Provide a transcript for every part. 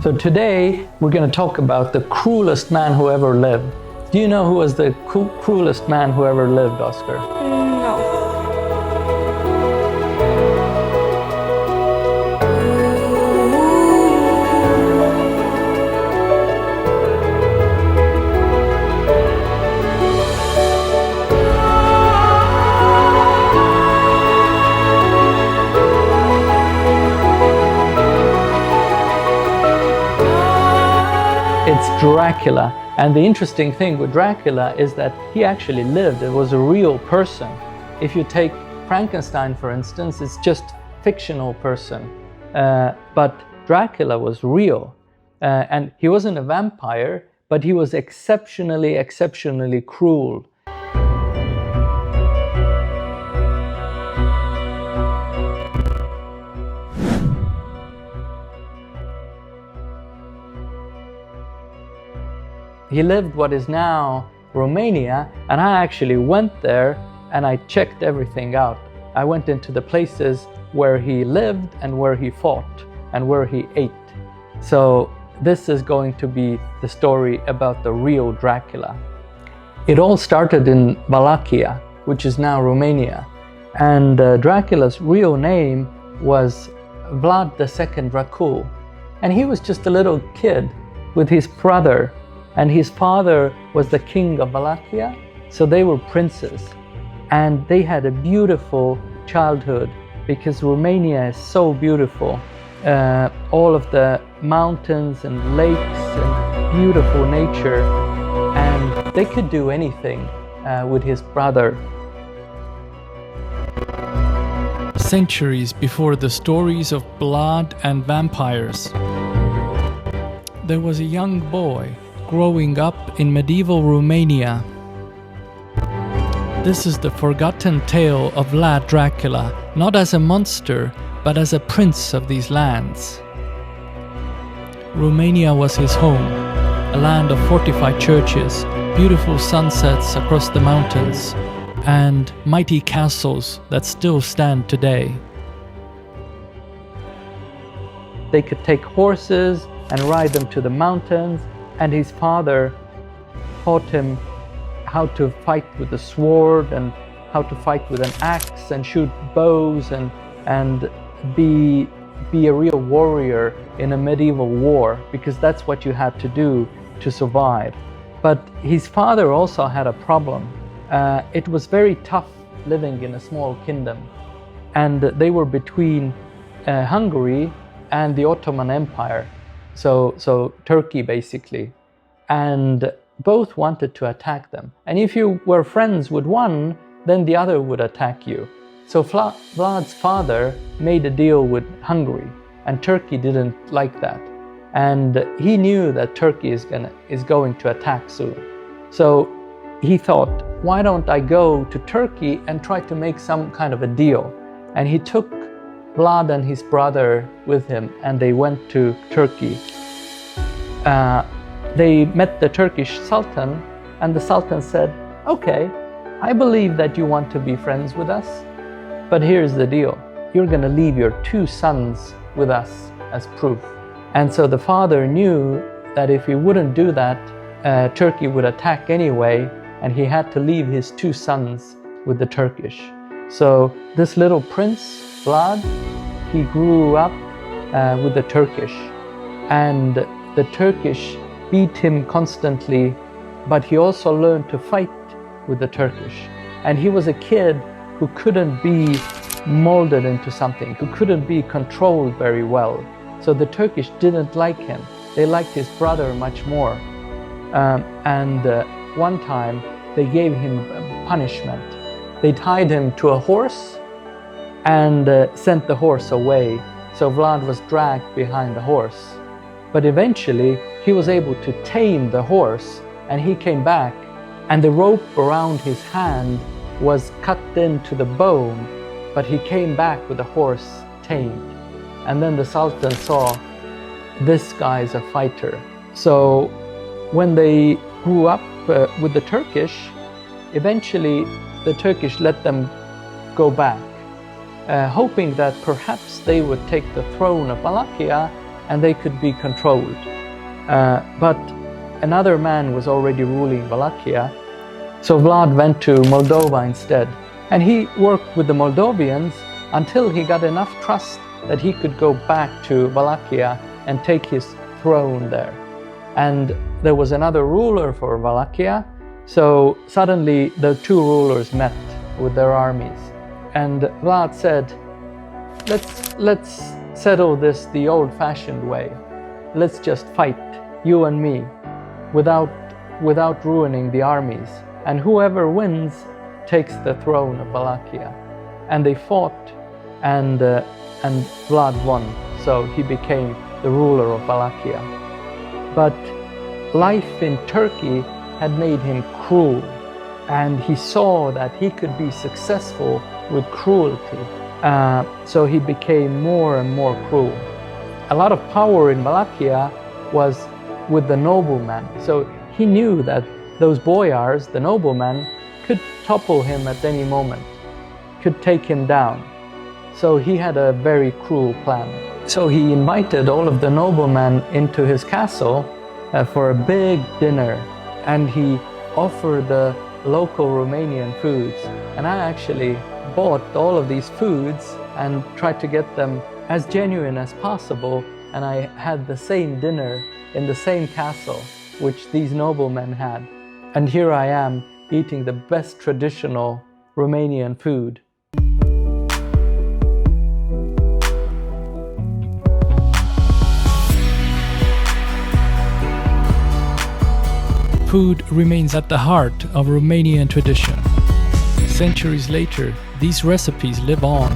So today we're going to talk about the cruelest man who ever lived. Do you know who was the cruelest man who ever lived, Oscar? No. It's Dracula. And the interesting thing with Dracula is that he actually lived. It was a real person. If you take Frankenstein, for instance, it's just fictional person. But Dracula was real. And he wasn't a vampire, but he was exceptionally cruel. He lived what is now Romania, and I actually went there and I checked everything out. I went into the places where he lived and where he fought and where he ate. So this is going to be the story about the real Dracula. It all started in Wallachia, which is now Romania. And Dracula's real name was Vlad the 𝐼𝐵𝐿. And he was just a little kid with his brother. And his father was the king of Wallachia, so they were princes. And they had a beautiful childhood because Romania is so beautiful. All of the mountains and lakes and beautiful nature. And they could do anything with his brother. Centuries before the stories of blood and vampires, there was a young boy growing up in medieval Romania. This is the forgotten tale of Vlad Dracula, not as a monster, but as a prince of these lands. Romania was his home, a land of fortified churches, beautiful sunsets across the mountains, and mighty castles that still stand today. They could take horses and ride them to the mountains. And his father taught him how to fight with a sword and how to fight with an axe and shoot bows and be a real warrior in a medieval war, because that's what you had to do to survive. But his father also had a problem. It was very tough living in a small kingdom. And they were between Hungary and the Ottoman Empire. So Turkey basically, and both wanted to attack them. And if you were friends with one, then the other would attack you. So Vlad's father made a deal with Hungary, and Turkey didn't like that. And he knew that Turkey is going to attack soon. So he thought, why don't I go to Turkey and try to make some kind of a deal? And he took Vlad and his brother with him, and they went to Turkey. They met the Turkish Sultan, and the Sultan said, okay, I believe that you want to be friends with us, but here's the deal. You're going to leave your 2 sons with us as proof. And so the father knew that if he wouldn't do that, Turkey would attack anyway, and he had to leave his 2 sons with the Turkish. So this little prince, Vlad, he grew up with the Turkish, and the Turkish beat him constantly, but he also learned to fight with the Turkish. And he was a kid who couldn't be molded into something, who couldn't be controlled very well. So the Turkish didn't like him. They liked his brother much more. One time they gave him punishment. They tied him to a horse and sent the horse away. So Vlad was dragged behind the horse. But eventually he was able to tame the horse, and he came back, and the rope around his hand was cut into the bone, but he came back with the horse tamed. And then the Sultan saw, this guy is a fighter. So when they grew up with the Turkish, eventually the Turkish let them go back, hoping that perhaps they would take the throne of Wallachia and they could be controlled. But another man was already ruling Wallachia, so Vlad went to Moldova instead. And he worked with the Moldovians until he got enough trust that he could go back to Wallachia and take his throne there. And there was another ruler for Wallachia, so suddenly the two rulers met with their armies. And Vlad said, let's settle this the old-fashioned way. Let's just fight, you and me, without ruining the armies. And whoever wins takes the throne of Wallachia. And they fought, and Vlad won, so he became the ruler of Wallachia. But life in Turkey had made him cruel, and he saw that he could be successful with cruelty. So he became more and more cruel. A lot of power in Wallachia was with the noblemen, so he knew that those boyars, the noblemen, could topple him at any moment, could take him down. So he had a very cruel plan. So he invited all of the noblemen into his castle for a big dinner, and he offered the local Romanian foods. And I actually bought all of these foods and tried to get them as genuine as possible, and I had the same dinner in the same castle which these noblemen had. And here I am eating the best traditional Romanian food. Food remains at the heart of Romanian tradition. Centuries later, these recipes live on.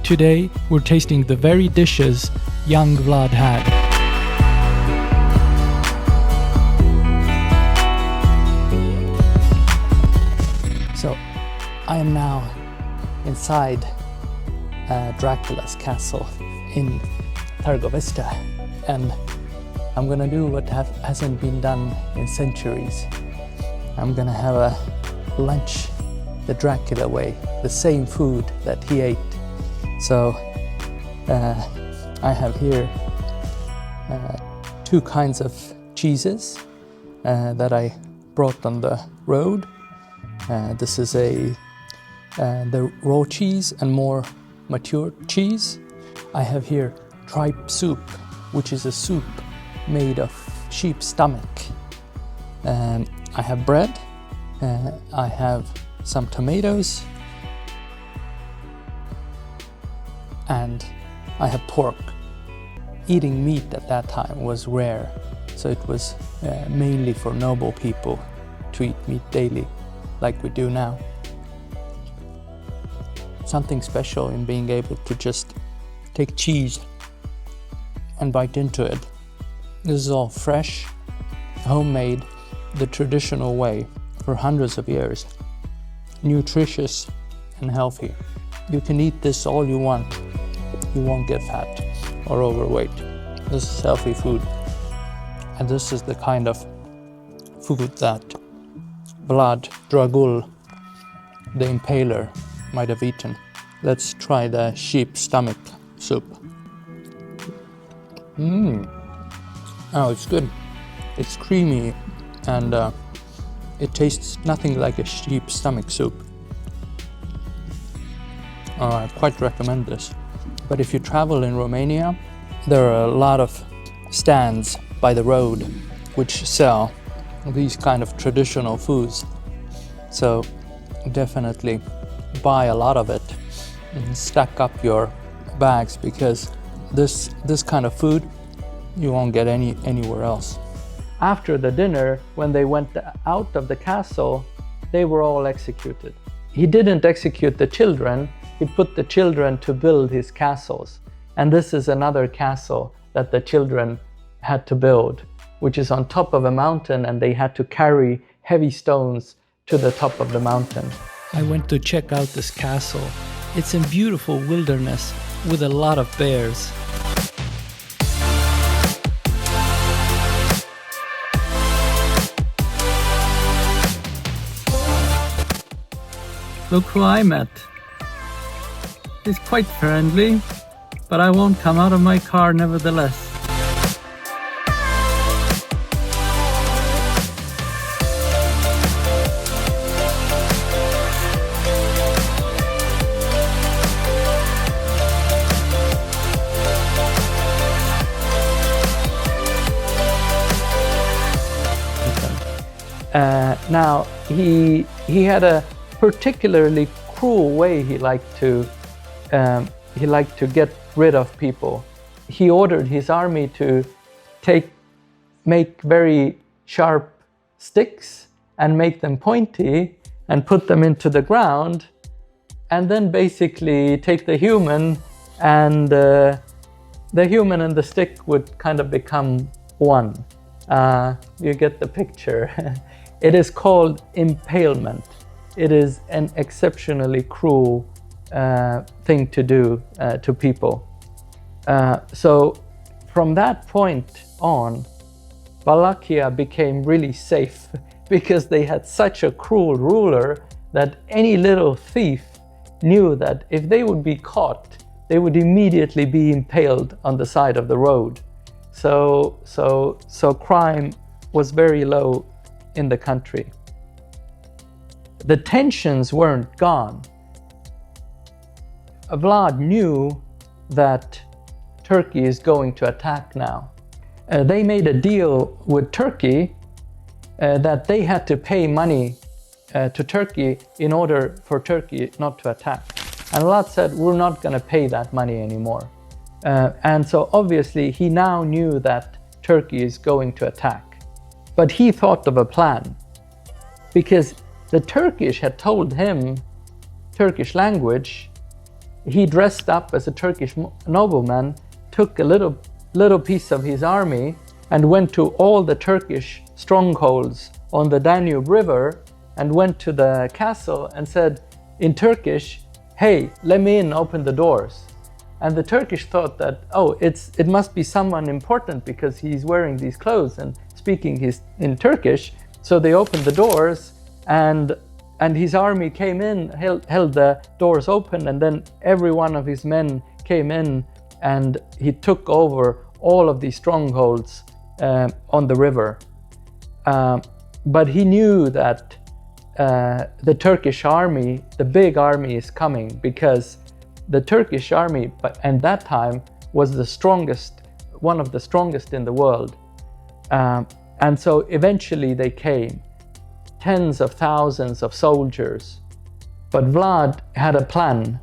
Today, we're tasting the very dishes young Vlad had. So, I am now inside Dracula's castle in 𝐼𝐸𝐵, and I'm gonna do what hasn't been done in centuries. I'm gonna have a lunch the Dracula way, the same food that he ate. So I have here two kinds of cheeses that I brought on the road. This is the raw cheese and more mature cheese. I have here tripe soup, which is a soup made of sheep's stomach. I have bread, I have some tomatoes, and I have pork. Eating meat at that time was rare, so it was mainly for noble people to eat meat daily, like we do now. Something special in being able to just take cheese and bite into it. This is all fresh, homemade, the traditional way for hundreds of years. Nutritious and healthy. You can eat this all you want. You won't get fat or overweight. This is healthy food. And this is the kind of food that Vlad Dracula the Impaler might have eaten. Let's try the sheep stomach soup. Oh, it's good. It's creamy, and it tastes nothing like a sheep stomach soup. I quite recommend this. But if you travel in Romania, there are a lot of stands by the road which sell these kind of traditional foods. So definitely buy a lot of it and stack up your bags, because this kind of food you won't get anywhere else. After the dinner, when they went out of the castle, they were all executed. He didn't execute the children, he put the children to build his castles. And this is another castle that the children had to build, which is on top of a mountain, and they had to carry heavy stones to the top of the mountain. I went to check out this castle. It's in beautiful wilderness with a lot of bears. Look who I met. He's quite friendly, but I won't come out of my car nevertheless. Now he had a particularly cruel way he liked to get rid of people. He ordered his army to make very sharp sticks and make them pointy and put them into the ground, and then basically take the human, and the human and the stick would kind of become one. You get the picture. It is called impalement. It is an exceptionally cruel thing to do to people. So from that point on, Wallachia became really safe because they had such a cruel ruler that any little thief knew that if they would be caught, they would immediately be impaled on the side of the road. So crime was very low in the country. The tensions weren't gone. Vlad knew that Turkey is going to attack now. They made a deal with Turkey that they had to pay money to Turkey in order for Turkey not to attack. And Vlad said, we're not going to pay that money anymore. And so obviously he now knew that Turkey is going to attack. But he thought of a plan, because the Turkish had told him Turkish language. He dressed up as a Turkish nobleman, took a little piece of his army and went to all the Turkish strongholds on the Danube River and went to the castle and said in Turkish, hey, let me in, open the doors. And the Turkish thought that, oh, it must be someone important because he's wearing these clothes and speaking in Turkish. So they opened the doors, and his army came in, held the doors open, and then every one of his men came in, and he took over all of these strongholds on the river. But he knew that the Turkish army, the big army, is coming, because the Turkish army at that time was the strongest, one of the strongest in the world. And so eventually they came, tens of thousands of soldiers. But Vlad had a plan.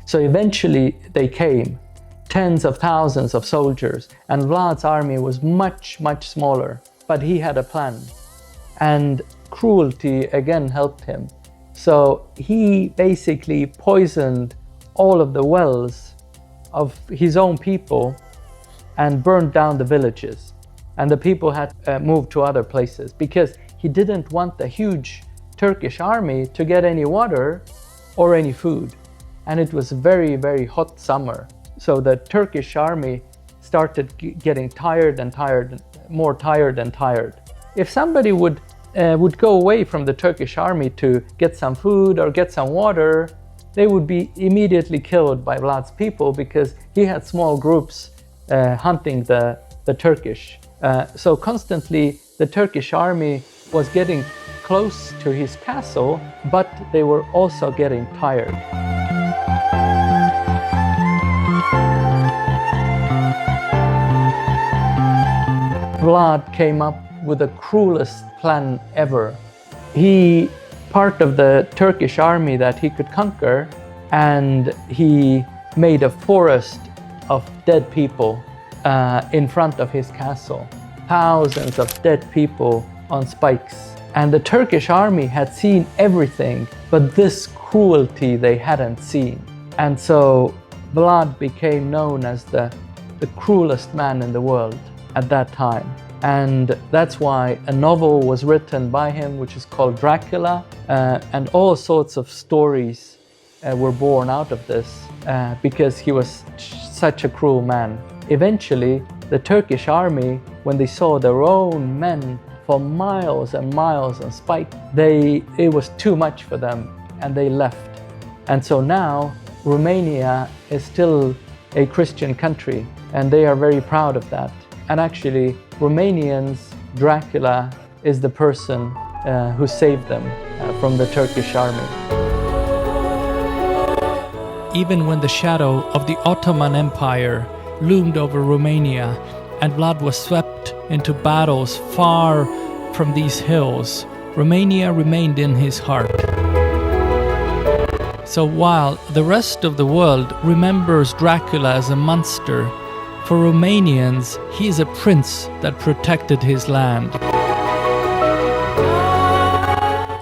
So eventually they came, tens of thousands of soldiers, and Vlad's army was much, much smaller. But he had a plan. And cruelty again helped him. So he basically poisoned all of the wells of his own people and burned down the villages. And the people had moved to other places because he didn't want the huge Turkish army to get any water or any food. And it was a very, very hot summer. So the Turkish army started getting tired and tired, more tired and tired. If somebody would go away from the Turkish army to get some food or get some water, they would be immediately killed by Vlad's people because he had small groups hunting the Turkish. So constantly the Turkish army was getting close to his castle, but they were also getting tired. Vlad came up with the cruelest plan ever. He part of the Turkish army that he could conquer, and he made a forest of dead people in front of his castle. Thousands of dead people on spikes. And the Turkish army had seen everything, but this cruelty they hadn't seen. And so Vlad became known as the cruelest man in the world at that time. And that's why a novel was written by him, which is called Dracula, and all sorts of stories were born out of this because he was such a cruel man. Eventually, the Turkish army, when they saw their own men for miles and miles on spike, it was too much for them, and they left. And so now Romania is still a Christian country, and they are very proud of that. And actually, Romanians, Dracula is the person who saved them from the Turkish army. Even when the shadow of the Ottoman Empire loomed over Romania and Vlad was swept into battles far from these hills, Romania remained in his heart. So while the rest of the world remembers Dracula as a monster, for Romanians, he is a prince that protected his land.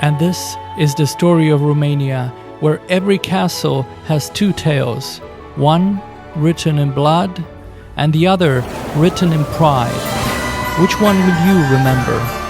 And this is the story of Romania, where every castle has two tales, one written in blood and the other written in pride. Which one will you remember?